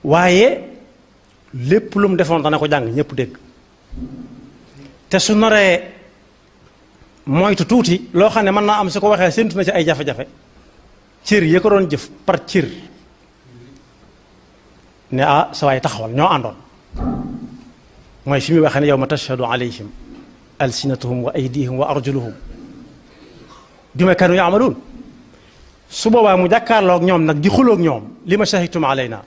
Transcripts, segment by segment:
waaye lépp lu mu defoon dana ko jàng ñëpp dégg te su naree moytu tuuti loo xam ne mën naa am su ko waxee séntu na ci ay jafe-jafe cër yi ko doon jëf par cër ne ah sa waay taxawal ñoo àndoon mooy fi muy waxee ne yawma tashhadu alayhim alsinatuhum wa aydihim wa arjuluhum bima kanu yaamaluun su boobaa mu jàkkaarloog ñoom nag di xuloog ñoom li ma shahidtum alayna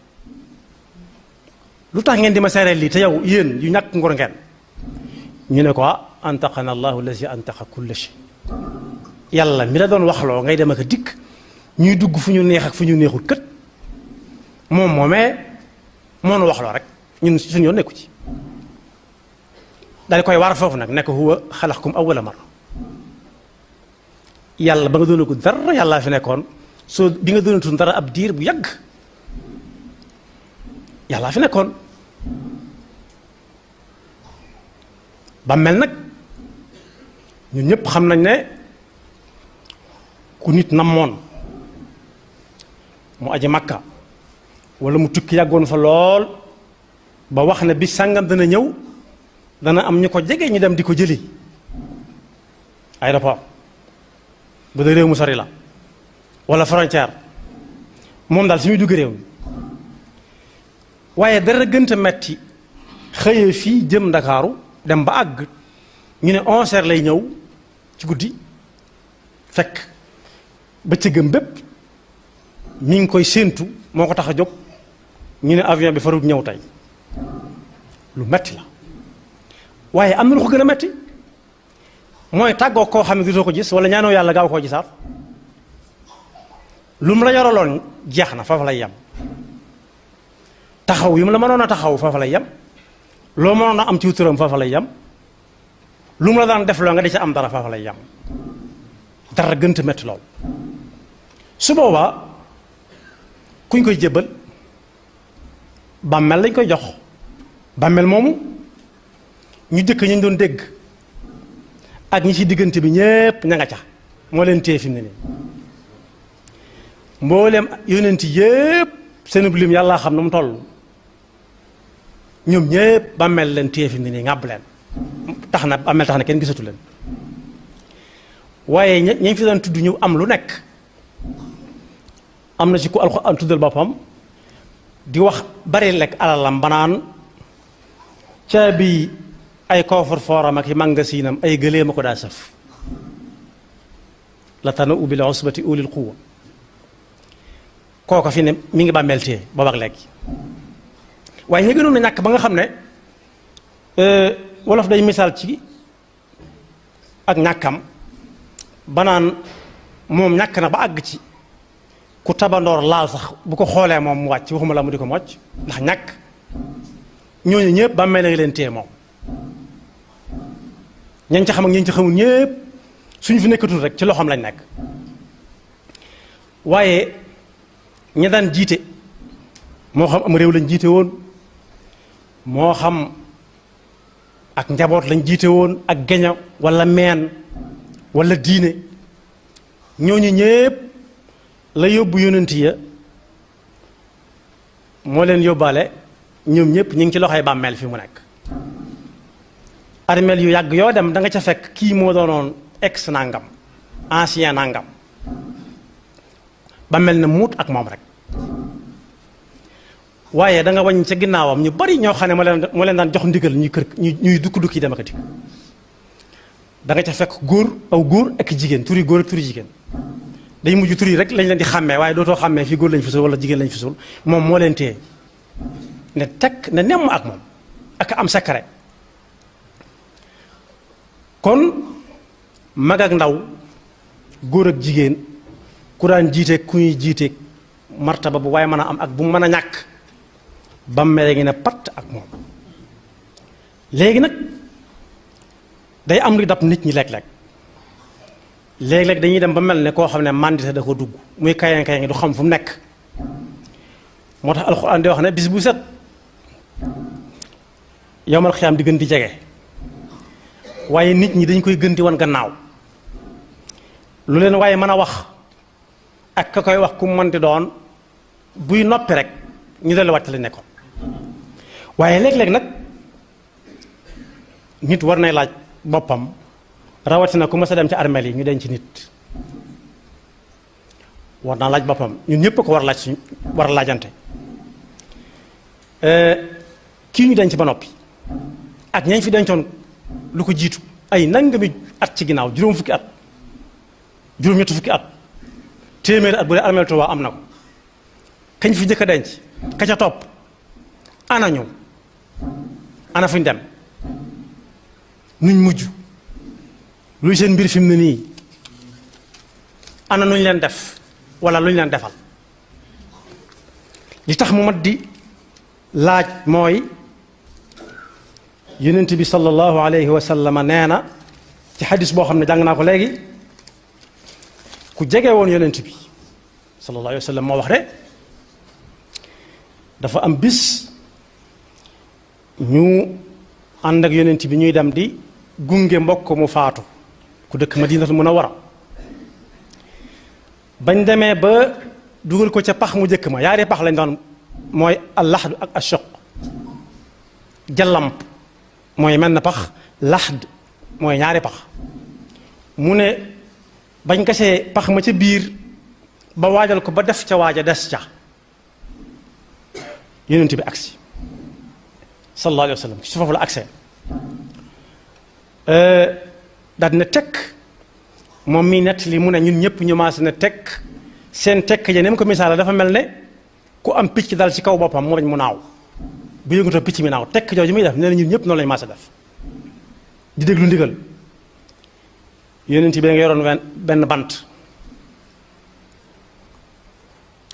lu tax ngeen di ma seereel lii te yow yéen yu ñàkk ngor ngeen ñu ne ko antaqana allahu allazi antaqa kulla shay yàlla mi la doon waxloo ngay dem ak a dikk ñuy dugg fu ñu neex ak fu ñu neexul kët moom moomee moo nu waxloo rek ñun suñu yoon nekku ci daal koy war foofu nag nekk huwa xalaqakum awwala marra yàlla ba nga doonagul dara yàllaa fi nekkoon soo bi nga doonatul dara ab diir bu yàgg yàllaa fi nekkoon ba mel nag ñun ñëpp xam nañ ne ku nit namoon mu aji makka wala mu tukki yàggoon fa lool ba wax ne bi sàngam dana ñëw dana am ñu ko jege ñu dem di ko jëli aéroport bu dee réew mu sori la wala frontière moom daal su muy dugg réew mi waaye dara gënta metti xëyee fii jëm ndakaaru dem ba àgg ñu ne 11h lay ñëw ci guddi fekk bëccëgam bépp mi ngi koy séentu moo ko tax a jóg ñu ne avion bi farut ñëw tey lu metti la waaye am na lu ko gën a metti mooy tàggoo koo xam ne dutoo ko gis wala ñaanoo yàlla gaaw koo gisaat lu mu la yoraloon jeex na foofa lay yem taxaw yi mu la mënoon a taxaw foofa lay yem loo mënoon a am ci wuturam foofa lay yem lu mu la daan def loo nga di ca am dara foofa lay yem dara gënta metti lool su boobaa kuñ koy jébbal bàmmeel lañ koy jox bàmmeel moomu ñu jëkk ñu doon dégg ak ñi ci diggante bi ñépp ña nga ca moo leen téye fi mu ne nii mboolem yonent yépp seen lim yàlla xam na mu toll ñoom ñépp bàmmeel leen téye fi mu ne nii ŋàbb leen tax na bàmmeel tax na kenn gisatu leen waaye ñi fi doon tudd ñu am lu nekk am na ci ku Alxuraan tuddal boppam di wax bari lekk alalam banaan caabi ay koofar fooram ak i magasinam ay gëléema ko daa saf la tana ubil usbati ulil quwa kooka fi ne mi ngi bàmmeel téye boobu ak léegi waaye ñu gënoon na ñàkk ba nga xam ne wolof day misaal ci ak ñàkkam banaan moom ñàkk na ba àgg ci ku tabandoor laal sax bu ko xoolee moom mu wàcc waxuma la mu di ko mocc ndax ñàkk ñooñu ñëpp bàmmeel la leen téye moom ñañ ca xam ak ñañ ca xamul ñëpp suñu fi nekkatul rek ci loxoom lañ nekk waaye ña daan jiite moo xam am réew lañ jiite woon moo xam ak njaboot lañ jiite woon ak geño wala meen wala diine ñooñu ñëpp la yóbbu yonent ya moo leen yóbbaale ñoom ñëpp ñu ngi ci loxoy bàmmeel fi mu nekk armeel yu yàgg yoo dem da nga ca fekk kii moo doonoon ex nangam ancien nangam bàmmeel na muut ak moom rek waaye da nga wàññi ca ginnaawam ñu bari ñoo xam ne moo leen daan jox ndigal ñuy dukki dem ak a dikk da nga ca fekk góor aw góor ak jigéen turi góor ak turi jigéen day mujj tur yi rek lañ leen di xàmmee waaye dootoo xàmmee fii góor lañ fi suul wala jigéen lañ fi suul moom moo leen téye ne tekk ne nemm ak moom ak am secret kon mag ak ndaw góor ak jigéen ku daan jiite ku ñuy jiite martaba bu waaye mën a am ak bu mën a ñàkk bàmmeel ngi ne patt ak moom léegi nag day am lu dab nit ñi léeg-léeg léeg-léeg dañuy dem ba mel ne koo xam ne mandité da ko dugg muy kayang kayang du xam fu mu nekk moo tax alxuraan di wax ne bis bu set yowmal xiyaam di gën di jege waaye nit ñi dañ koy gën di wan gannaaw lu leen waaye mën a wax ak ka koy wax ku mu mënti doon buy noppi rek ñu delluwaat ci lañ nekkoon. waaye léeg-léeg nag nit war nay laaj boppam rawatina ku mas a dem ci armeel yi ñu denc nit war naa laaj boppam ñun ñëpp ko war a laaj suñ war a laajante kii ñu denc ba noppi ak ñañ fi dencoon lu ko jiitu ay nangami at ci ginnaaw juróom fukki at juróom ñetti fukki at téeméeri at bu dee armeel Tuubaa am na ko kañ fi njëkk a denc ka ca topp ana ñu ana fuñ dem nuñ mujj luy seen mbir fi mu ne nii ana nuñ leen def wala luñ leen defal li tax mu mat di laaj mooy yonent bi sallallahu alayhi wa sallam nee na ci xadis boo xam ne jàng naa ko léegi ku jege woon yonent bi sallallahu alayhi wa sallam moo wax de dafa am bis ñu ànd ak yonent bi ñuy dem di gunge mbokk mu faatu ku dëkk Madinatul Munawwara bañ demee ba dugal ko ca pax mu jëkk ma yaari pax lañ doon mooy al-laxd ak ash-shaq jallamp mooy mel na pax laxd mooy ñaari pax mu ne bañ gasee pax ma ca biir ba waajal ko ba def ca waaja des ca yonent bi agsi sallallahu alayhi wa sallam ci foofu la agsee daal dina tekk moom mii nett li mu ne ñun ñëpp ñu maas na tekk seen tekk ja ni mu ko misaala dafa mel ne ku am picc dal ci kaw boppam mu bañ mu naaw bu yëngatoo picc mi naaw tekk jooju muy def nee na ñun ñëpp noonu lañu maas a def di déglu ndigal yonent bi nga yoroon benn bant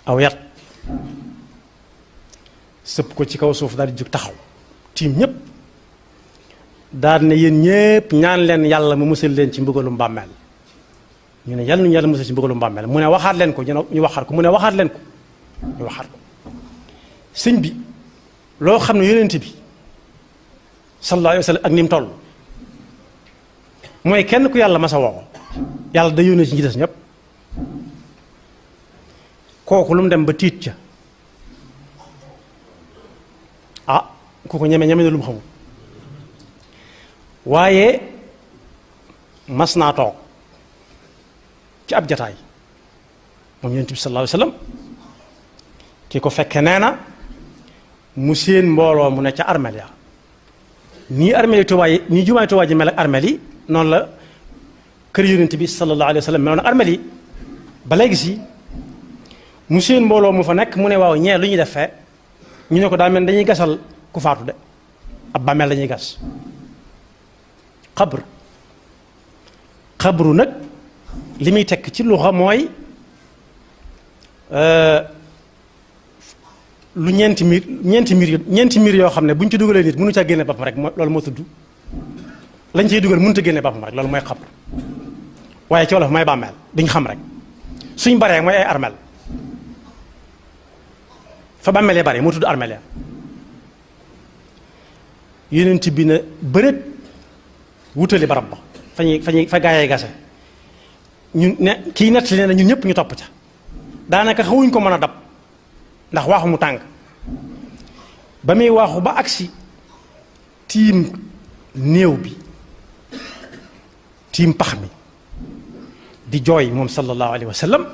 aw yat sëpp ko ci kaw suuf daal di jóg taxaw tiim ñëpp daal ne yéen ñëpp ñaan leen yàlla mu musal leen ci mbugalum bàmmeel ñu ne yàlla ñu yàlla musal ci mbugalum bàmmeel mu ne waxaat leen ko ñu waxaat ko mu ne waxaat leen ko ñu waxaat ko sëñ bi loo xam ne yonent bi sallallahu alayhi wa sallam ak ni mu toll mooy kenn ku yàlla masa woo yàlla da yónnee ci ñi des ñëpp kooku lu mu dem ba tiit ca ah ku ko ñeme na lu mu xamul waaye mas naa toog ci ab jataay moom yonent bi sallallahu alayhi wa sallam ki ko fekke nee na mu seen mbooloo mu ne ca armeel ya nii armeel yi Tuubaa yi nii jumaay Tuubaa ji mel ak armeel yi noonu la kër yonent bi sallallahu alayhi wa sallam meloon ak armeel yi ba léegi si mu seen mbooloo mu fa nekk mu ne waaw ñee lu ñuy def fee ñu ne ko daa mel dañuy gasal ku faatu de ab bàmmeel lañuy gas xabru nag li muy tekk ci luxa mooy lu ñeenti miir yoo xam ne bu ñu ci dugalee nit mënu caa génne boppam rek loolu moo tudd lañ ciy dugal mënut a génne boppam rek loolu mooy xabru waaye ci wolof mooy bàmmeel duñ xam rek suñ baree mooy ay armeel fa bàmmeel ya bare moo tudd armeel ya yonent bi na bërét wutali barab ba fa gaayee gase ñun ne kii nettali nee na ñun ñëpp ñu topp ca daanaka xawuñ ko mën a dab ndax waaxu mu tàng ba muy waaxu ba agsi tiim néew bi tiim pax mi di jooy moom sallallahu alayhi wa sallam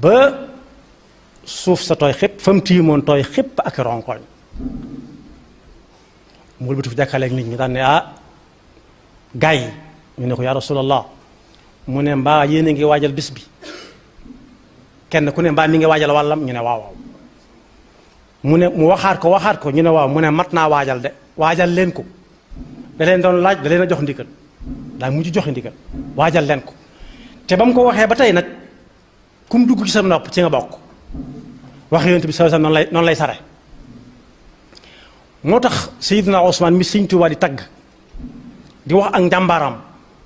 ba suuf sa tooy xépp fa mu tiimoon tooy xépp ak ronkoñ mu wëlbatu fi jàkkaaleeg nit ñi daan ne gaay yi ñu ne ko yaa rasulallah mu ne mbaa yéen a ngi waajal bis bi kenn ku ne mbaa mi ngi waajal wàllam ñu ne waaw waaw mu ne mu waxaat ko ñu ne waaw mu ne mat naa waajal de waajal leen ko da leen doon laaj da leen a jox ndigal daa mujj joxe ndigal waajal leen ko te ba mu ko waxee ba tey nag ku mu dugg ci sa nopp ci nga bokk wax yonent bi sallallahu alayhi wasallam noonu lay sare moo tax Seydina Ousmane mi Sëñ Tuubaa di tagg di wax ak njàmbaaram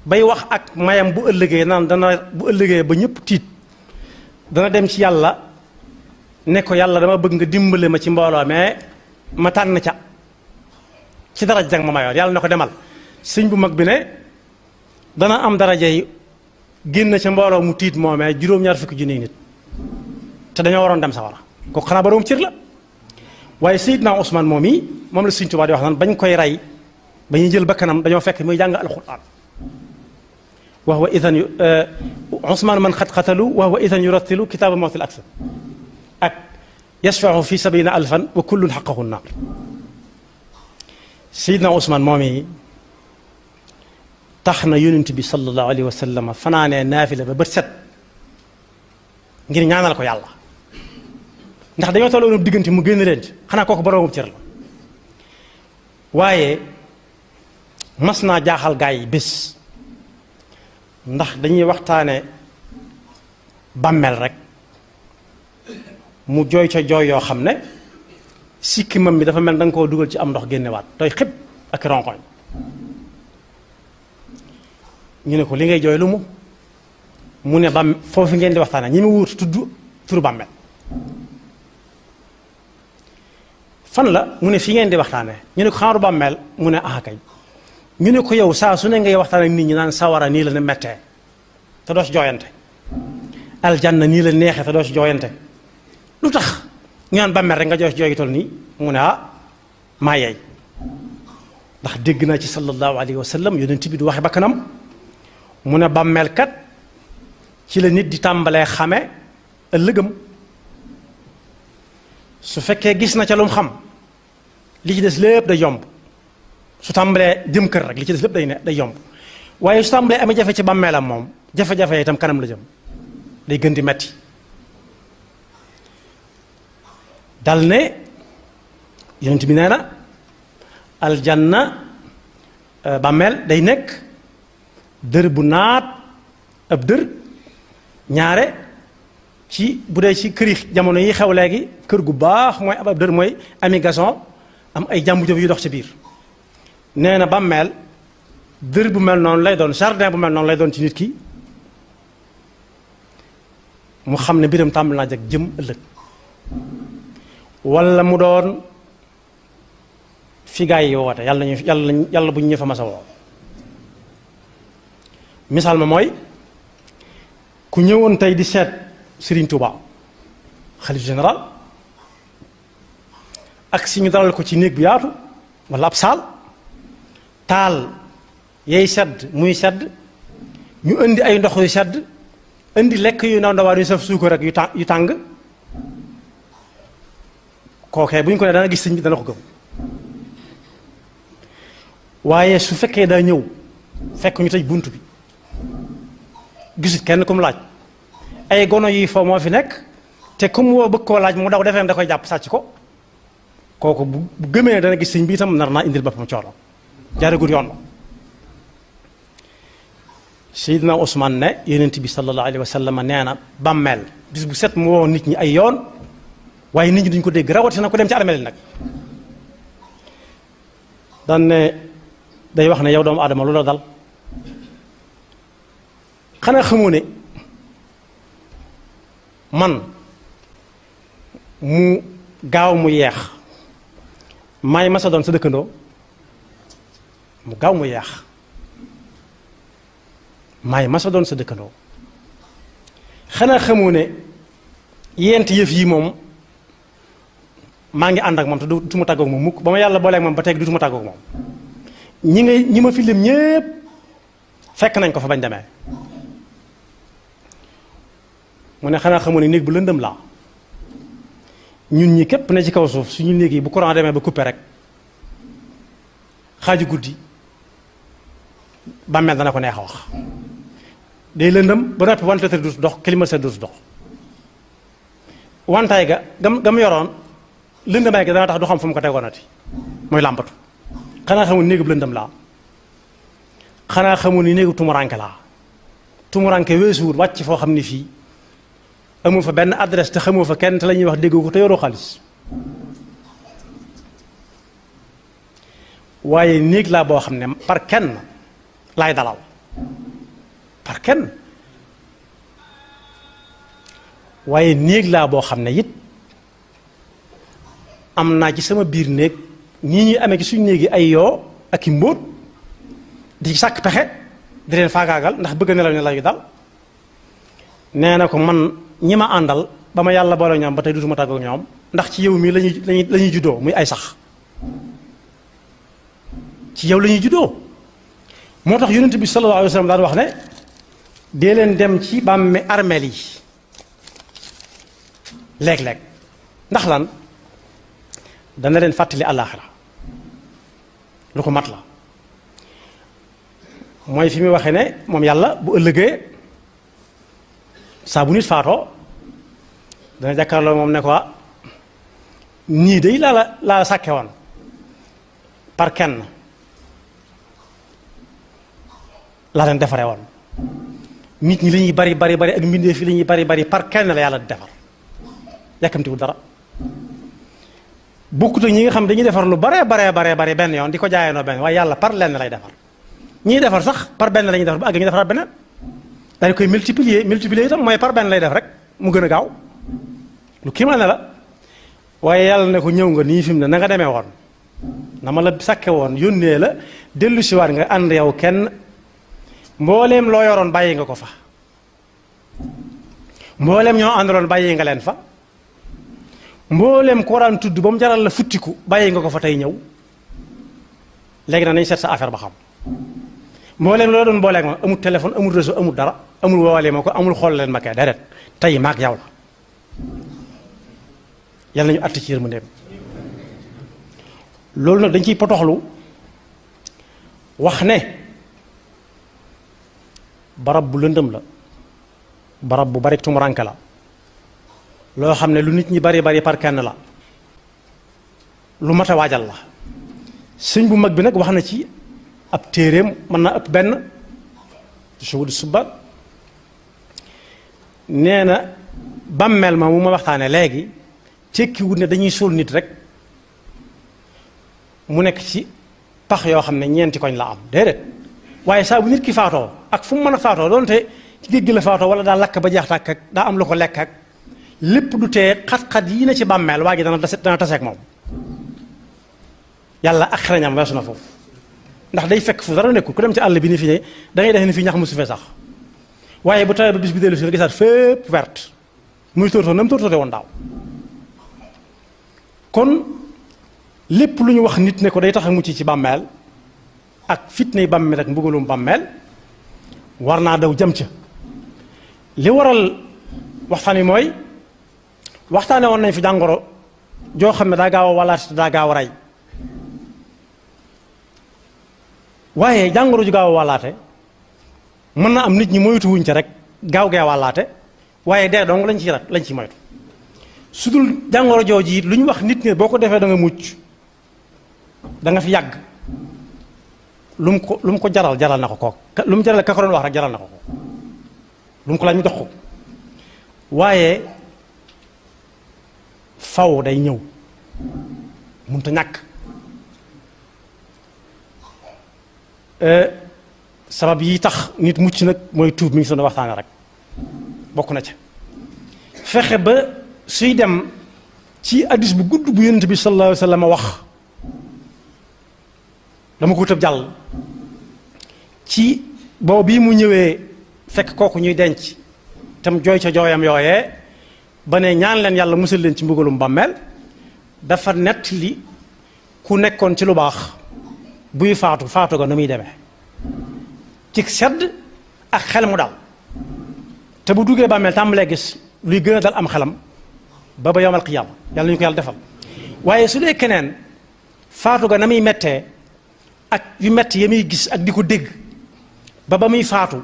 bay wax ak mayam bu ëllëgee naan dana bu ëllëgee ba ñëpp tiit dana dem ci yàlla ne ko yàlla dama bëgg nga dimbale ma ci mbooloo mais ma tànn ca ci daraja jag ma mayoon yàlla ne ko demal sëñ bu mag bi ne dana am daraja yi génn ca mbooloo mu tiit moomee juróom-ñaar fukki junni nit te dañoo waroon dem sawara kooku xanaa boroom cër la. waaye Seydina Ousmane moom yi moom la Sëriñ Tuubaa di wax naan bañ koy rey ba ñuy jël bakkanam dañoo fekk muy jàng alxuraan wa huwa idan Ousmane man xat xatalu wa huwa idan yurattilu kitaaba mawtil aksar ak yashfa'u fi sabina alfan wa kullun xaqahu naar. Seydina Ousmane moom yi tax na yonent bi sallallahu alayhi wa sallam fanaanee naafila ba bët set ngir ñaanal ko yàlla ndax dañoo tolloon diggante mu génn leen ci xanaa kooku boroomu cër la. waaye mas naa jaaxal gaa yi bés ndax dañuy waxtaane bàmmeel rek mu jooy ca jooy yoo xam ne sikkimam bi dafa mel da nga koo dugal ci am ndox génnewaat tooy xib ak ronkoñ. ñu ne ko li ngay jooy lu mu ne bam foofu ngeen di waxtaane ñi mu wut tudd turu bàmmeel fan la mu ne fi ngeen di waxtaane ñu ne ko xanaa du bàmmeel mu ne ah kay ñu ne ko yow saa su ne ngay waxtaan ak nit ñi naan sawara nii la ne mettee te doo ci jooyante aljanna nii la neexee te doo ci jooyante lu tax ñu naan bàmmeel rek nga jooy ci jooy gi toll nii mu ne ah maa yeey ndax dégg naa ci sallallahu alayhi wa sallam yonent bi du waxe bakkanam mu ne bàmmeel kat ci la nit di tàmbalee xame ëllëgam su fekkee gis na ca lu mu xam li ci des lépp day yomb su tàmbalee jëm kër rek li ci des lépp day yomb waaye su tàmbalee amee jafe ci bàmmeelam moom jafe-jafe itam kanam la jëm day gën di metti dal ne yonent bi nee na aljanna bàmmeel day nekk dër bu naat ab dër ñaare ci bu dee ci kër yi jamono yi xew léegi kër gu baax mooy ab dër mooy ami gazon am ay jàmbu jëf yu dox ci biir nee na bàmmeel dër bu mel noonu lay doon jardin bu mel noonu lay doon ci nit ki mu xam ne mbiram tàmbali naa jag jëm ëllëg walla mu doon fi gaa yi woote yàlla bu ñu fa masa woo misaal ma mooy ku ñëwoon tey di seet Serigne Touba xalif général ak si ñu dalal ko ci néeg bu yaatu walla ab saal taal yay sedd muy sedd ñu indi ay ndox yu sedd indi lekk yu ndaw ndawaan yu saf suukar rek yu tàng kookee bu ñu ko ne dana gis sëñ bi dana ko gëm waaye su fekkee daa ñëw fekk ñu tëj bunt bi gisut kenn ku mu laaj ay gono yi foo moo fi nekk te ku mu woo bëgg koo laaj mu daw defee da koy jàpp sàcc ko kooku bu gëmee ne dana gis sëñ bi itam nar naa indil boppam coono jaaragul yoon la. Seydina Ousmane ne yonent bi sallallahu alayhi wa sallam nee na bàmmeel bis bu set mu woo nit ñi ay yoon waaye nit ñi duñ ko dégg rawatina ko dem ci armeel nag daan ne day wax ne yow doomu aadama lu la dal xanaa xamoo ne man mu gaaw mu yeex maay masa doon sa dëkkandoo mu gaaw mu yeex maay masa doon sa dëkkandoo xanaa xamoo ne yent yëf yi moom maa ngi ànd ak moom te du ma tàggoog moom mukk ba ma yàlla booleeg moom ba teg du ma tàggoog moom ñi ma fi lim ñépp fekk nañ ko fa bañ demee mu ne xanaa xamoo ne néeg bu lëndëm laa ñun ñi képp ne ci kaw suuf suñu néeg yi bu courant demee ba coupé rek xaaju guddi bàmmeel dana ko neex a wax day lëndëm ba noppi ventilateur du dox climatiseur du dox wantaay gam yoroon lëndëmaay ga dana tax du xam fu mu ko tegoonati mooy làmbatu xanaa xamul néegub lëndëm laa xanaa xamul ni néegub tumuranke laa tumuranke weesuwut wàcc foo xam ni fii amoo fa benn adresse te xamoo fa kenn te la ñuy wax dégg ko te yoroo xaalis waaye néeg laa boo xam ne par kenn laay dalal par kenn waaye néeg laa boo xam ne it am naa ci sama biir néeg nii ñuy amee ci suñu néegi ay yoo ak i mbóot di sàkk pexe di leen faagaagal ndax bëgg nelaw yu dal nee na ko man ñi ma àndal ba ma yàlla boole ñoom ba tey dutuma tàggoog ñoom ndax ci yow mii lañuy juddoo muy ay sax ci yow la ñuy juddoo. moo tax yonent bi sallallahu alayhi wa sallam daan wax ne dee leen dem ci bàmme armeel yi léeg-léeg ndax lan dana leen fàttali àllaaxira lu ko mat la mooy fi muy waxee ne moom yàlla bu ëllëgee saa bu nit faatoo dana jàkkaarloo moom ne ko ñii day laa sàkke woon par kenn laa leen defaree woon nit ñi li ñuy bari bari bari ak mbindeef fi li ñuy bari bari par kenn la yàlla di defar yàkkamtiwul dara bokkut ak ñi nga xam dañuy defar lu bare benn yoon di ko jaayeenoo benn waaye yàlla par lenn lay defar ñiy defar sax par benn la ñuy defar bu àgg ñu defaraat beneen dañ koy multiplier itam mooy par benn lay def rek mu gën a gaaw lu kii ma ne la waaye yàlla ne ko ñëw nga nii fi mu ne na nga demee woon na ma la sàkke woon yónnee la dellu siwaat nga ànd yow kenn mbooleem loo yoroon bàyyi nga ko fa mbooleem ñoo àndaloon bàyyi nga leen fa mbooleem ko waraan tudd ba mu jaral la futtiku bàyyi nga ko fa tey ñëw léegi nag nañ seet sa affaire ba xam mbooleem loo doon booleeg ma amul téléphone amul réseau amul dara amul woowalee ma ko amul xool leen ma kay déedéet tey maag yow la yàlla nañu àtt ci yërmandeem loolu nag dañ ciy potoxlu wax ne barab bu lëndëm la barab bu bari tumuranke la loo xam ne lu nit ñi bari bari par kenn la lu mat a waajal la sëñ bu mag bi nag wax na ci ab téeréem mën na ëpp benn suwud suba nee na bàmmeel ma mu ma waxtaane léegi tekki wut ne dañuy suul nit rek mu nekk ci pax yoo xam ne ñeenti koñ la am déedéet waaye saa bu nit ki faatoo ak fu mu mën a faatoo doonte ci géej gi la faatoo wala daa lakk ba jeex tàkk ak daa am lu ko lekk ak lépp du tee xat-xat yi na ci bàmmeel waa ji dana taseeg moom yàlla ak xereñam weesu na foofu ndax day fekk fu dara nekkul ku dem ci àll bi ni fi ne da ngay def ni fi ñax musu fee sax waaye bu tawee ba bis bi dellu si nga gisaat fépp verte muy tóortóor na mu tóortóore woon daaw kon lépp lu ñu wax nit ne ko day tax a mucc ci bàmmeel ak fitnay bàmmeel ak mbugalum bàmmeel war naa daw jëm ca li waral waxtaan wi mooy waxtaane woon nañ fi jàngoro joo xam ne daa gaaw a walaate te daa gaaw a rey waaye jàngoro ju gaaw a wàllaate mën na am nit ñi moytu wuñ ca rek gaaw gee wàllaate waaye dee dong lañ ci moytu su dul jàngoro jooju it lu ñu wax nit ñi boo ko defee da nga mucc da nga fi yàgg lu mu ko jaral na ko kook lu mu jaral ka ko doon wax rek jaral na ko ko lu mu ko laaj mu jox ko waaye faw day ñëw mënut a ñàkk sabab yi tax nit mucc nag mooy tuub mi ngi doon waxtaane rek bokk na ca fexe ba suy dem ci hadiis bu gudd bu yonent bi sallallahu alayhi wa sallam wax dama ko tëb jàll ci boobu bii mu ñëwee fekk kooku ñuy denc tam jooy ca jooyam yooyee ba ne ñaan leen yàlla musal leen ci mbugalum bàmmeel dafa nett li ku nekkoon ci lu baax buy faatu ga nu muy demee ci sedd ak xel mu dal te bu duggee bàmmeel tàmbalee gis luy gën a dal am xelam ba yawmal qiyaama yàlla ñu ko yàlla defal waaye su dee keneen faatu ga na muy mettee ak yu metti ya muy gis ak di ko dégg ba muy faatu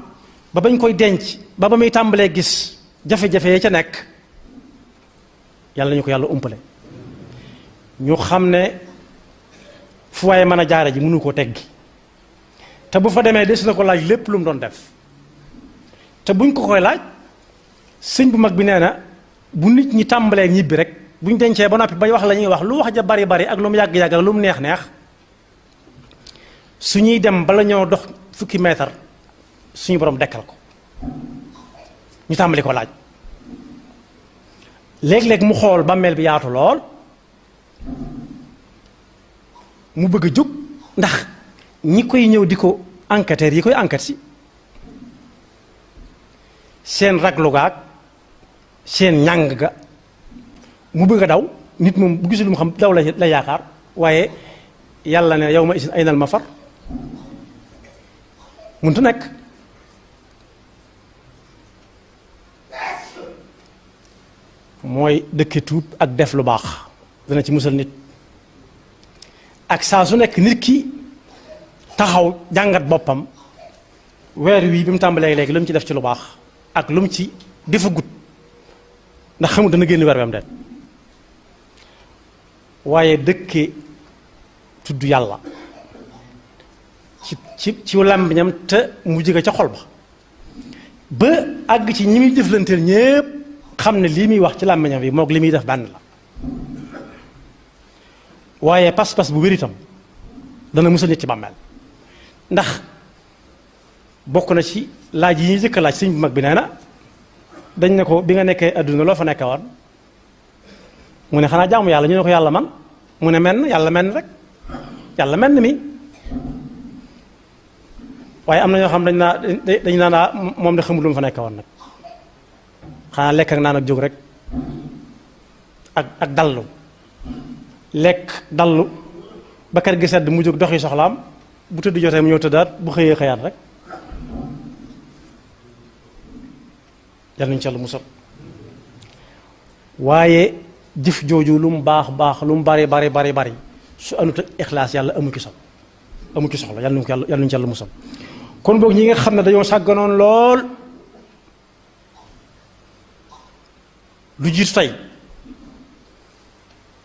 ba bañ koy denc ba muy tàmbalee gis jafe-jafe ya ca nekk yàlla ñu ko yàlla umpale ñu xam ne fu waaye mën a jaare ji mënu koo teggi te bu fa demee des na ko laaj lépp lu mu doon def te buñ ko koy laaj sëñ bu mag bi nee na bu nit ñi tàmbalee ñibbi rek buñ dencee ba noppi bañ wax la ñuy wax lu wax ja bari bari ak lu mu yàgg-yàgg ak lu mu neex neex su ñuy dem bala ñoo dox fukki meetar suñu borom dekkal ko ñu tàmbali ko laaj léeg-léeg mu xool bàmmeel bi yaatu lool mu bëgg a jóg ndax ñi koy ñëw di ko enquêteurs yi koy enquête si seen raglu gaag seen ñàng ga mu bëgg a daw nit moom bu gisul lu mu xam daw la yaakaar waaye yàlla ne yow ma isin aynal mafar mënut a nekk. mooy dëkke tuub ak def lu baax dana ci musal nit ak saa su nekk nit ki taxaw jàngat boppam weer wii bi mu tàmbalee léegi lu mu ci def ci lu baax ak lu mu ci defagut ndax xamul dana génn weer wi am den waaye dëkke tudd yàlla ci làmmiñam te mu jóge ca xol ba àgg ci ñi muy jëflanteel ñépp xam ne lii muy wax ci làmmiñam bi moog li muy def benn la waaye pas-pas bu wér itam dana musal nit ci bàmmeel ndax bokk na ci laaj yi ñuy jëkk laaj sëñ bu mag bi nee na dañ ne ko bi nga nekkee adduna loo fa nekke woon mu ne xanaa jaamu yàlla ñu ne ko yàlla man mu ne menn yàlla menn rek yàlla menn mi waaye am na ñoo xam dañ naa moom de xamul lu mu fa nekke woon nag xanaa lekk ak naan ak jóg rek ak dallu lekk dallu ba kër gi sedd mu jóg doxi soxlaam bu tëdd jotee mu ñëw tëddaat bu xëyee xëyaat rek yal nañu ci Yàlla musal waaye jëf jooju lu mu baax baax lu mu bari su anut ak ixlaas yàlla amu ci soxla yal nañu ci Yàlla musal kon boog ñi nga xam ne dañoo sàgganoon lool lu jiitu tey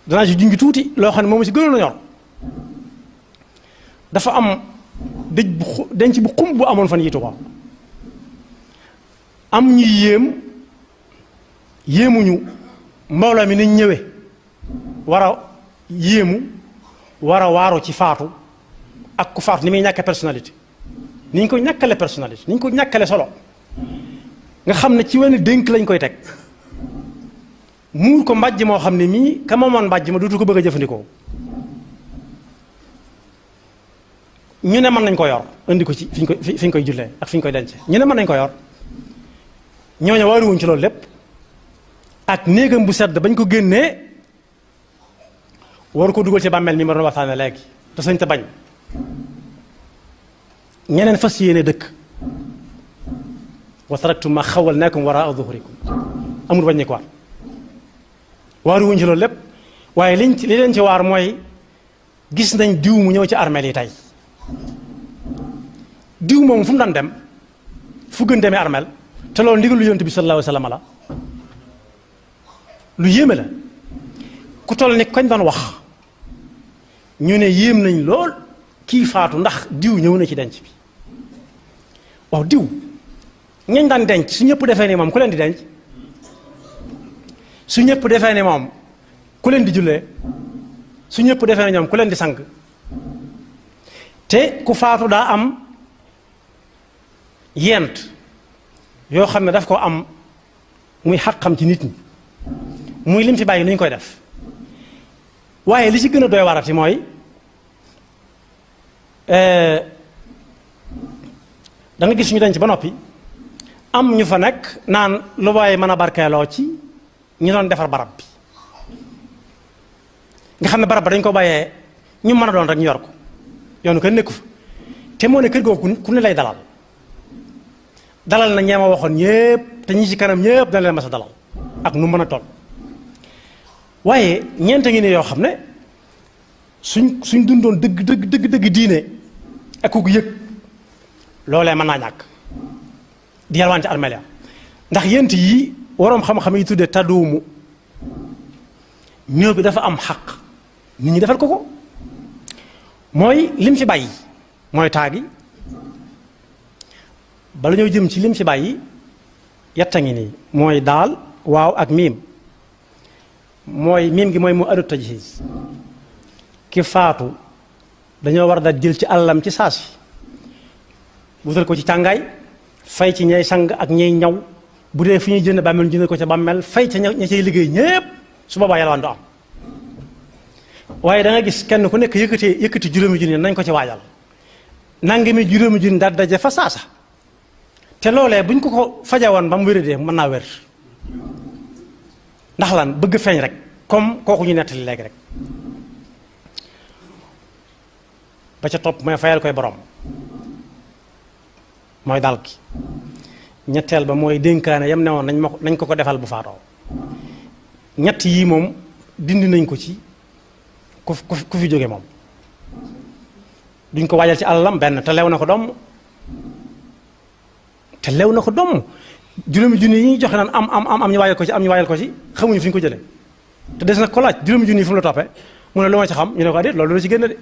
danaa ci junj tuuti loo xam ne moom si gënoon a ñor dafa am denc bu xum bu amoon fan yitu ko am ñu yéemuñu mbooloo mi nañ ñëwe war a yéemu war a waaru ci faatu ak ku faatu ni muy ñàkke personnalité ni ñu ko ñàkkale personnalité ni ñu ko ñàkkale solo nga xam ne ci wenn dénk lañ koy teg muur ko mbàjj moo xam ne mii ka moomoon mbàjj ma dootu ko bëgg a jëfandikoo ñu ne mën nañ ko yor indi ko ci fi ñu koy jullee ak fi ñu koy denc ñu ne mën nañ ko yor ñooñu waaruwuñ ci loolu lépp ak néegam bu sedd bañ ko génnee waru ko dugal ci bàmmeel mi ma doon waxtaane léegi te sañ te bañ ñeneen fas yéene dëkk wa taraktum ma xawalnaakum waraa zuhurikum amul bañ ni ko war waaruwuñ ci loolu lépp waaye li leen ci waar mooy gis nañ diw mu ñëw ci armeel yi tey diw moom fu mu daan dem fu gën demee armeel te loolu ndigal lu yonent bi sallallahu alayhi wa sallam la lu yéeme la ku toll ni kañ doon wax ñu ne yéem nañ lool kii faatu ndax diw ñëw na ci denc bi waaw diw ñañ daan denc su ñëpp defee ni moom ku leen di denc su ñëpp defee ni moom ku leen di jullee su ñëpp defee ni ñoom ku leen di sang te ku faatu daa am yent yoo xam ne daf ko am muy xaqam ci nit ñi muy lim fi bàyyi nu ñu koy def waaye li ci gën a doy warati mooy da nga gis ñu denc ba noppi am ñu fa nekk naan lu waaye mën a barkeeloo ci ñu doon defar barab bi nga xam ne barab ba dañ ko bàyyee ñu mën a doon rek ñu yor ko yoonu kenn nekku fa te moo ne kër googu ku ne lay dalal na ñeema waxoon ñépp te ñi ci kanam ñépp dana leen mas a dalal ak nu mën a toll waaye ñeenta ngi ne yoo xam ne suñ dundoon dëgg diine ak ku yëg loolee mën naa ñàkk di yalwaan ci armeel ya ndax yent yi waroom xam-xam yi tuddee tadduumu néew bi dafa am xaq nit ñi defal ko mooy lim fi bàyyi mooy taagi bala ñoo jëm ci lim fi bàyyi yetta ngi nii mooy daal waaw ak miim mooy miim gi mooy mu adut tajhiis ki faatu dañoo war da jël ci àllam ci saasi wutal ko ci càngaay fay ci ñay sang ak ñay ñaw bu dee fu ñuy jënd bàmmeel jënd ko ca bàmmeel fay ca ña cay liggéey ñépp su boobaa yalwaan du am waaye da nga gis kenn ku nekk yëkkati juróomi junni nañ ko ci waajal nangami juróomi junni daal daje fa saasa te loolee buñ ko faje woon ba mu wéradee mën naa wér ndax lan bëgg feeñ rek comme kooku ñu nettali léegi rek. ba ca topp mooy fayal koy borom mooy dal gi ñetteel ba mooy dénkaane yam ne woon nañ ko defal bu faatoo ñett yii moom dindi nañ ko ci ku fi jóge moom duñ ko waajal ci alalam benn te lew na ko doom juróomi junni yi ñuy joxe naan am ñu waajal ko ci xamuñu fi ñu ko jëlee te des na ko laaj juróomi junni yi fu mu la toppee mu ne lu ma ci xam ñu ne ko déet loolu la ci génn de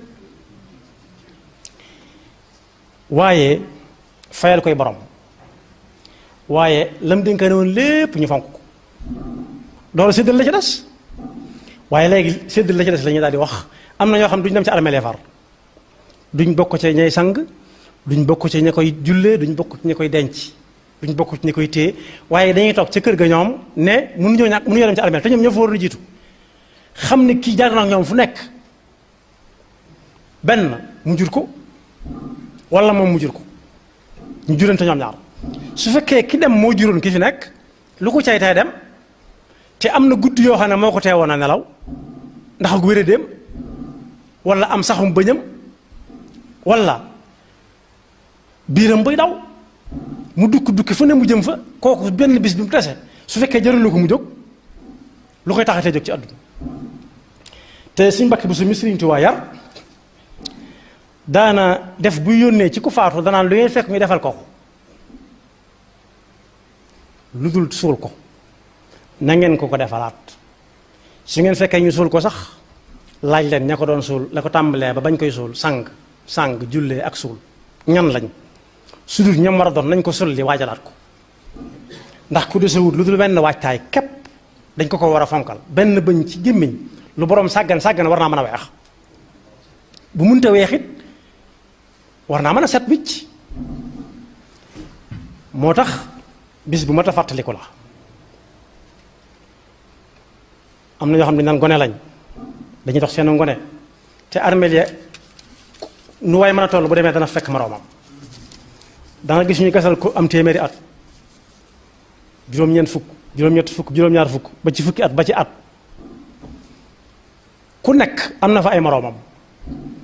waaye fayal koy borom waaye lam dénkaane woon lépp ñu fonk ko loolu séddal la ci des waaye léegi séddal la ci des la ñuy daal di wax am na ñoo xam duñ dem ci armeel far duñ bokk ci ñay sang duñ bokk ci ña koy jullee duñ bokk ci ña koy denc duñ bokk ci ña koy téye waaye dañuy toog ca kër ga ñoom ne mënuñoo dem ci armeel te ñoom ñoo fa war a jiitu xam ne kii jaar na ak ñoom fu nekk benn mu jur ko wala moom mu jur ko ñu jurante ñoom ñaar su fekkee ki dem moo juróon ki fi nekk lu ko cay tay dem te am na guddi yoo xam ne moo ko teewoon a nelaw ndax ak wéré dem wala am saxum bëñam wala biiram buy daw mu dukki fu ne mu jëm fa kooku benn bis bi mu tese su fekkee jëralu ko mu jóg lu koy taxatee jóg ci àdduna te suñ Mbàkke bu su mi Sëriñ Tuubaa yar daana def buy yónnee ci ku faatu danaan lu ngeen fekk ñu defal ko lu dul suul ko na ngeen ko defalaat su ngeen fekkee ñu suul ko sax laaj leen ña ko doon suul la ko tàmbalee ba bañ koy suul sang jullee ak suul ñan lañ su dul ñam war a doon nañ ko sulli waajalaat ko ndax ku desewut lu dul benn waajtaay képp dañ ko war a fonkal benn bëñ ci gémmiñ lu borom sàggan war naa mën a weex bu munta weexit war naa mën a set wicc moo tax bis bu mat a fàttaliku la am na ñoo xam ne naan gone lañ dañuy dox seen ngone te armeel ya nu waay mën a toll bu demee dana fekk moroomam danga gis ñu gasal ko am téeméeri at juróom-ñeent fukk juróom-ñett fukk juróom-ñaar fukk ba ci fukki at ba ci at ku nekk am na fa ay moroomam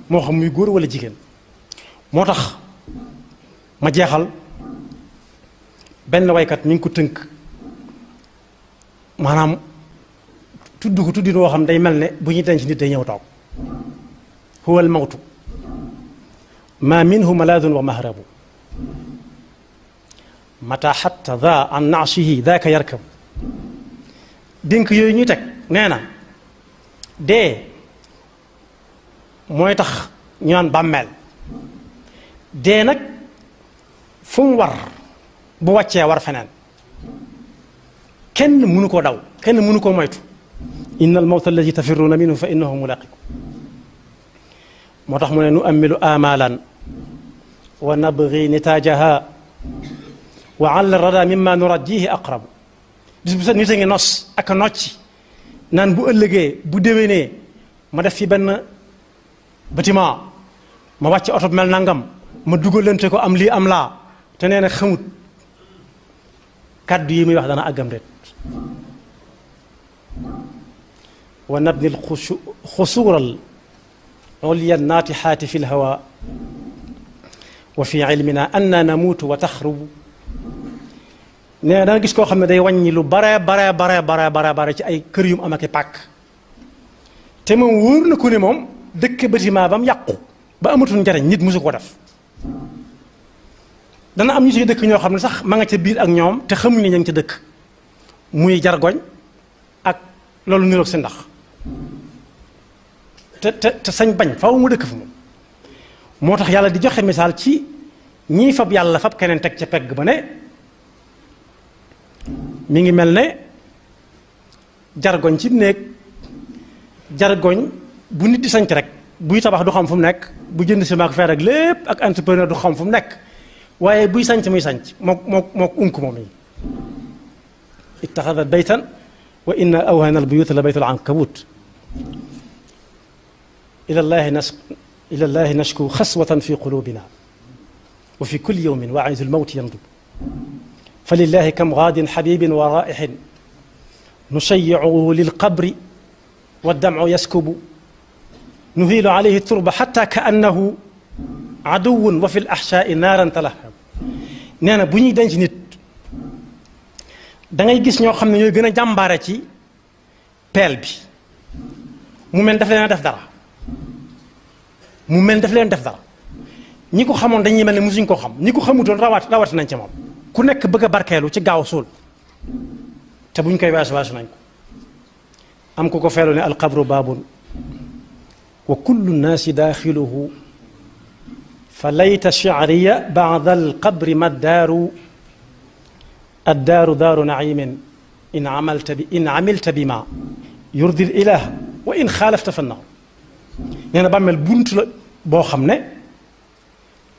moo xam muy góor walla jigéen moo tax ma jeexal benn waykat mi ngi ko tënk maanaam tudd ko tuddin woo xam day mel ne bu ñuy denc nit day ñëw toog huwa al mawtu ma minhu malaadun wa mahrabu mata xatta da an naashihi daaka yarkab dénk yooyu ñuy teg nee na dee mooy tax ñu naan bàmmeel dee nag fu mu war bu wàccee war feneen kenn mënu koo daw kenn mënu koo moytu inna al mawta alladi tafirruuna minhu fa innahu mulaqikum moo tax mu ne nu ammilu amalan wa nabgi nitaajaha wa ala rada mimma nurajjihi aqrabu bis bu set nit a ngi nos ak a nocci naan bu ëllëgee bu déwénee ma def fi benn bâtiment ma wàcc oto mel nangam ma dugalante ko am lii am laa te nee na xamut kàddu yi muy wax dana àggam ret wa nabni xusuural ulya naatixaati fi lhawa wa fi ilmina anna namuutu wa taxrubu nee danga gis koo xam ne day wàññi lu bare ci ay kër yum am ak i pàkk te moom wóor na ko ne moom dëkk bâtiment ba mu yàqu ba amatul njariñ nit mosu ko def dana am ñu ci dëkk ñoo xam ne sax ma nga ca biir ak ñoom te xamuñ ne ña ngi ca dëkk muy jargoñ ak loolu niroog si ndax te sañ bañ faaw mu dëkk fa moom moo tax yàlla di joxe misaal ci ñii fab yàlla fab keneen teg ca pegg ba ne mi ngi mel ne jargoñ ci néeg jargoñ bu nit di sanc rek buy tabax du xam fu mu nekk bu jënd si maak feer ak lépp ak entrepreneur du xam fu mu nekk waaye buy sanc muy sanc moo unk moom yi ittaxada baytan wa inna awhana albuyut la baytul ankabut ila llahi nashku xaswatan fi qulubina wa fi kulli yawmin waa'idu lmawti yandub fa lillahi kam gaadin xabibin wa raixin nushayicuhu lilqabri والدمع يسكب نهيل عليه التربة حتى كأنه عدو وفي الأحشاء نارا تلهب. nee na bu ñuy denc nit da ngay gis ñoo xam ne ñooy gën a jàmbaare ci peel bi mu mel daf leen def dara mu mel daf leen def dara ñi ko xamoon dañuy mel ne musuñ ko xam ñi ko xamutoon rawati nañ ci moom ku nekk bëgg a barkeelu ci gaaw suul te buñ koy weesu nañ ko am ku ko feelu ne alqabru baabun wa kullu nnaasi daaxiluhu fa layta shi'riya ba'da alqabri ma addaaru daaru na'iimin in amilta bima yurdi l-ilaah wa in xaalafta fa nnaar. nee na bàmmeel bunt la boo xam ne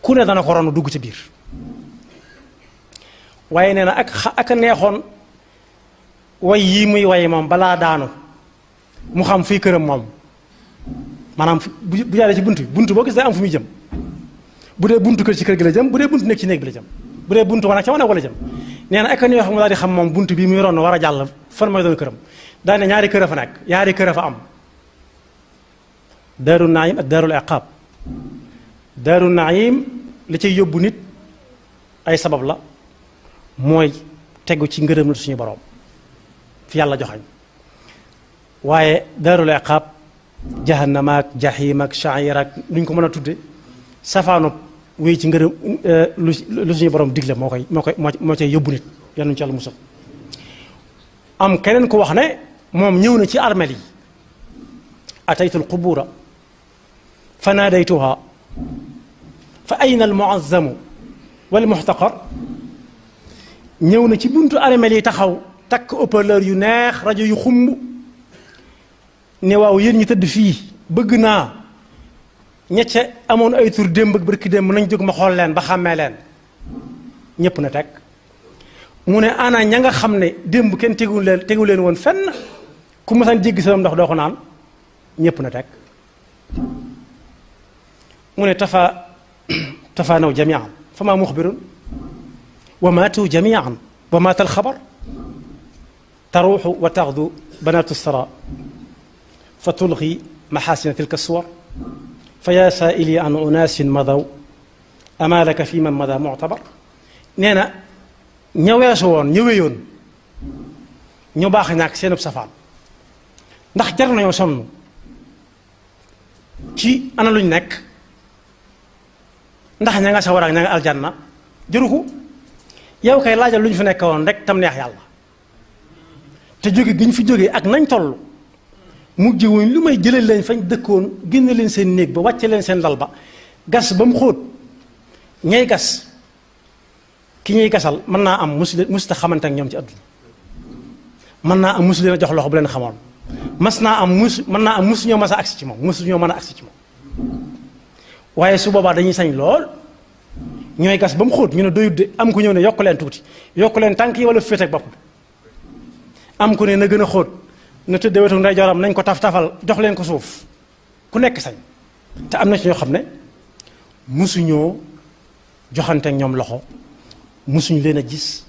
ku ne dana ko ron dugg ci biir waaye nee na ak a neexoon way yii muy way moom balaa daanu mu xam fii këram moom maanaam bu jaaree ci bunt boo gis day am fu muy jëm bu dee buntu kër ci kër gi la jëm bu dee buntu nekk ci néeg bi la jëm bu dee buntu wanag ca wanag wala jëm. nee na ak a neexoon mu daal di xam moom bunt bii muy ron war a jàll fan mooy doon këram daal ne ñaari kër a fa nekk ñaari kër a fa am daaru naim ak daarul iqaab. daaru naim li cay yóbbu nit ay sabab la mooy tegu ci ngërëm la suñu borom fi yàlla joxañ waaye daarul iqaab jahannama ak jahim ak sha'ir ak luñ ko mën a tudde safaanu wéy ci ngërëm lu suñu borom digle moo cay yóbbu nit yal nañu ci yàlla musal. am keneen ko wax ne moom ñëw na ci armeel yi ataytu alqubura fa naadaytuha fa ayna almuazzamu walmuxtaqar. ñëw na ci buntu armeel yi taxaw takk haut-parleur yu neex rajo yu xumb ne waaw yéen ñi tëdd fii bëgg naa ñecce amoon ay tur démb ak barki démb nañ jóg ma xool leen ba xàmmee leen ñëpp na teg mu ne ana ña nga xam ne démb kenn tegu leen woon fenn ku masaan jéggi sa ndox doo ko naan ñëpp na teg mu ne tafaanaw jamian fa maa muxbirun wa maatu jamian wa maata alxabar taruuxu wa taxdu banaatu sara fa tulxi maxaasina tilka suwar fa yaa saaili an unaasin madaw amaa laka fi man mada muctabar. nee na ña weesu woon ña wéyoon ñu baax ñàkk seenub safaan ndax jar nañoo sonn ci ana luñ nekk ndax ña nga sawar ak ña nga aljanna jëru ko yow kay laajal lu ñu fi nekk woon rek tam neex yàlla te jóge gi ñu fi jógee ak nañ toll mujj wuñ lu may jëlee leen fañ dëkkoon génne leen seen néeg ba wàcce leen seen lal ba gas ba mu xóot ñay gas ki ñuy gasal mën naa am musta xamante ak ñoom ci àdduna mën naa am musu leen a jox loxo bu leen xamoon mën naa am musu ñoo mas a agsi ci moom musu ñoo mën a agsi ci moom waaye su boobaa dañuy sañ lool ñooy gas ba mu xóot ñu ne doyut de am ku ñëw ne yokk leen tuuti yokk leen tànk yi wala féete ak bopp am ku ne na gën a xóot na tëddee wetu ndeyjooram nañ ko taf-tafal jox leen ko suuf ku nekk sañ te am na ci ñoo xam ne musuñoo joxante ak ñoom loxo musuñu leen a gis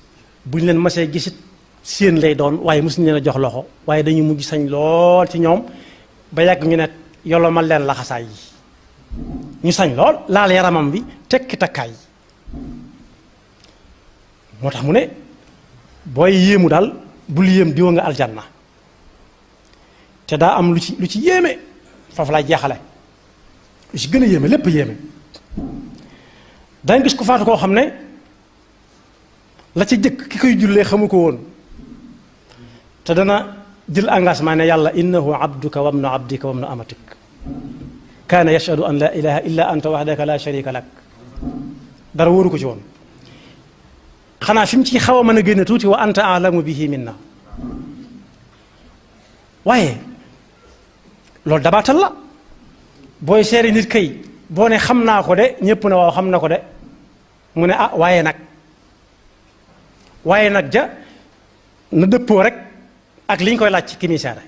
buñ leen masee gisit séen lay doon waaye musuñu leen a jox loxo waaye dañu mujj sañ lool ci ñoom ba yàgg ñu ne yolomal leen laxasaay yi ñu sañ lool laal yaramam bi tekki takkaay moo tax mu ne booy yéemu daal bul yéem diwa nga aljanna te daa am lu ci yéeme foofu laay jeexale lu ci gën a yéeme lépp yéeme danga gis ku faatu koo xam ne la ci jëkk ki koy jullee xamu ko woon te dana jël engagement ne yàlla innahu abduka wabnu abdika wabnu amatik kaana yashhadu an la ilaha illa anta wahdaka la sharika lak dara wóoru ko ci woon xanaa fi mu ci xaw a mën a génne tuuti wa anta alamu bihi minna waaye loolu dabaatal la booy seeri nit kay boo ne xam naa ko de ñépp ne waaw xam na ko de mu ne ah waaye nag ja na dëppoo rek ak li ñu koy laaj ci ki muy seere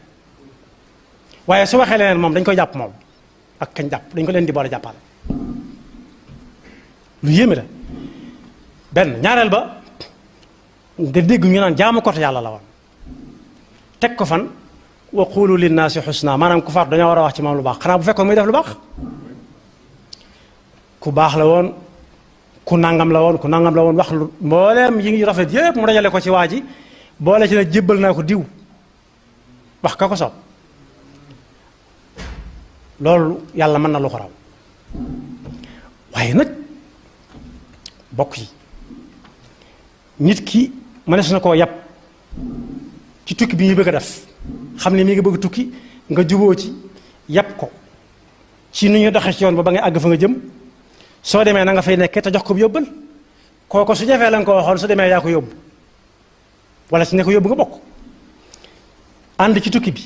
waaye su waxee leneen moom dañ koy jàpp moom ak kañ jàpp dañ ko leen di boole jàppale lu yéeme la benn ñaareel ba nga dégg ñu naan jaamu kot yàlla la woon teg ko fan wa qulu linnaasi xusna maanaam ku faatu dañoo war a wax ci moom lu baax xanaa bu fekkoon muy def lu baax ku baax la woon ku nangam la woon ku nangam la woon wax lu mbooleem yi ngi rafet yépp mu dajale ko ci waa ji boole ci ne jébbal naa ko diw wax ka ko soob loolu yàlla mën na lu ko raw waaye nag bokk yi nit ki mënees na koo yàpp ci tukki bi ñuy bëgg a def xam ne mi ngi bëgg tukki nga juboo ci yàpp ko ci nu ñu doxee ci yoon ba ngay àgg fa nga jëm soo demee na nga fay nekkee te jox ko yóbbal kooko su jafee la nga ko waxoon su demee yaa ko yóbbu wala si ne ko yóbbu nga bokk ànd ci tukki bi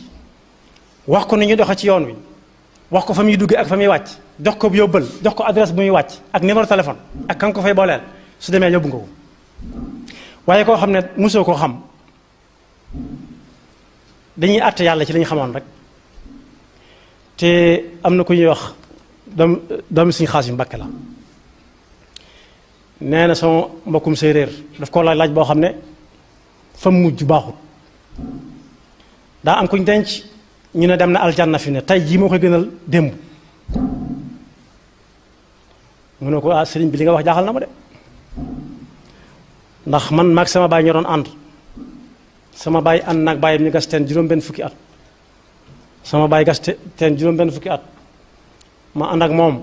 wax ko ni ñuy doxee ci yoon wi wax ko fa muy duggee ak fa muy wàcc jox ko yóbbal jox ko adresse bu muy wàcc ak numéro téléphone ak kan ko fay booleel su demee yóbbu nga ko waaye koo xam ne mosoo koo xam dañuy àtte yàlla ci li ñu xamoon rek te am na ku ñuy wax doomi suñu xaas yu Mbàkke la nee na sama mbokkum séeréer daf koo laaj boo xam ne fa mujj baaxut daa am kuñ denc ñu ne dem na aljanna fi ne tey jii moo koy gënal démb mu ne ko ah sëriñ bi li nga wax jaaxal na ma de ndax man maag sama baay ñoo doon ànd sama baay ànd naag baayam ñu gas teen juróom benn fukki at sama baay gas teen juróom benn fukki at ma ànd ak moom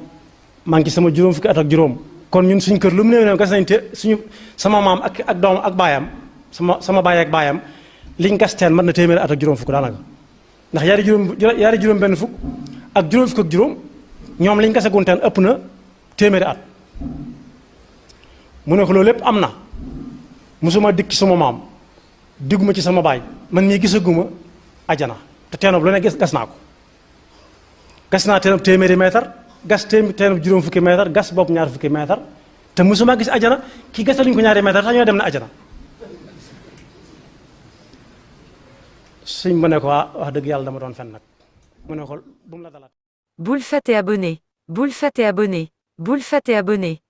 maa ngi ci sama juróom fukki at ak juróom kon ñun suñ kër lu mu néew ne gas nañ te suñu sama maam ak doom ak baayam sama baay ak baayam liñ gas teen mën na téeméeri at ak juróom fukk daanaka ndax yaari juróom benn fukk ak juróom fukk ak juróom ñoom liñ gasagun teen ëpp na téeméeri at mu ne ko loolu lépp am na musuma dikk ci sama maam digguma ci sama baay man mii gisaguma ajana te teenoob lu ne gas naa ko gas naa teenoob téeméeri meetar gas teenoob juróom fukki meetar gas bopp ñaar fukki meetar te musuma gis ajana ki gasaluñ ko ñaari meetar sax ñoo dem na ajana suñ mu ne ko wax dëgg yàlla dama doon fen nag mu ne ko bu mu la dalaat. Bul faites et abonné. Bul faites et abonné. Bul faites et abonné.